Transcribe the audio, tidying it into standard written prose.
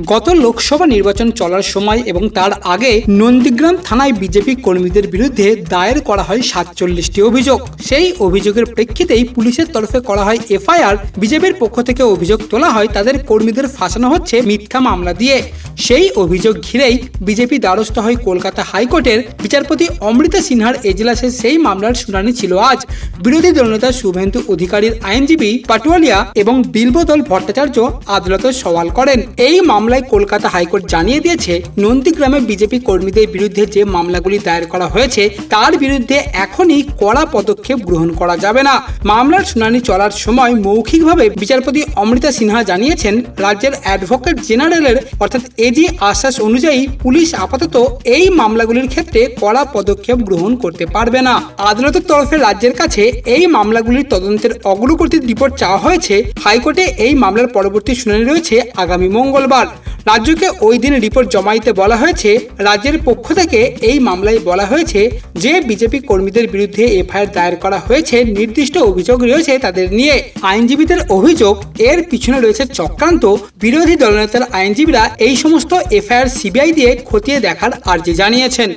গত লোকসভা নির্বাচন চলার সময় এবং তার আগে নন্দীগ্রাম থানায় বিজেপি কর্মীদের বিরুদ্ধে দায়ের করা হয় 47টি অভিযোগ। সেই অভিযোগের প্রেক্ষিতেই পুলিশের তরফে করা হয় এফআইআর। বিজেপির পক্ষ থেকে অভিযোগ তোলা হয় তাদের কর্মীদের ফাঁসানো হচ্ছে মিথ্যা মামলা দিয়ে। সেই অভিযোগ ঘিরেই বিজেপি দ্বারস্থ হয় কলকাতা হাইকোর্টের। বিচারপতি অমৃতা সিনহার এজলাসে সেই মামলার শুনানি ছিল আজ। বিরোধী দলনেতা শুভেন্দু অধিকারীর আইনজীবী পাটওয়ালিয়া এবং বিল্বদল ভট্টাচার্য আদালতে সওয়াল করেন। এই মামলায় কলকাতা হাইকোর্ট জানিয়ে দিয়েছে, নন্দীগ্রামে বিজেপি কর্মীদের বিরুদ্ধে যে মামলাগুলি দায়ের করা হয়েছে তার বিরুদ্ধে এখনই কড়া পদক্ষেপ গ্রহণ করা যাবে না। মামলার শুনানি চলার সময় মৌখিকভাবে বিচারপতি অমৃতা সিনহা জানিয়েছেন, রাজ্যের অ্যাডভোকেট জেনারেলের অর্থাৎ এজি আশ্বাস অনুযায়ী পুলিশ আপাতত এই মামলাগুলির ক্ষেত্রে কড়া পদক্ষেপ গ্রহণ করতে পারবে না। আদালতের তরফে রাজ্যের কাছে এই মামলাগুলির তদন্তের অগ্রগতির রিপোর্ট চাওয়া হয়েছে। হাইকোর্টে এই মামলার পরবর্তী শুনানি রয়েছে আগামী মঙ্গলবার। রাজ্যকে ওই দিন রিপোর্ট জমা দিতে বলা হয়েছে। রাজ্যের পক্ষ থেকে এই মামলায় বলা হয়েছে যে বিজেপি কর্মীদের বিরুদ্ধে এফআইআর দায়ের করা হয়েছে, নির্দিষ্ট অভিযোগ রয়েছে তাদের নিয়ে। আইনজীবীদের অভিযোগ, এর পিছনে রয়েছে চক্রান্ত। বিরোধী দলনেতার আইনজীবীরা এই সমস্ত এফআইআর সিবিআই দিয়ে খতিয়ে দেখার আর্জি জানিয়েছেন।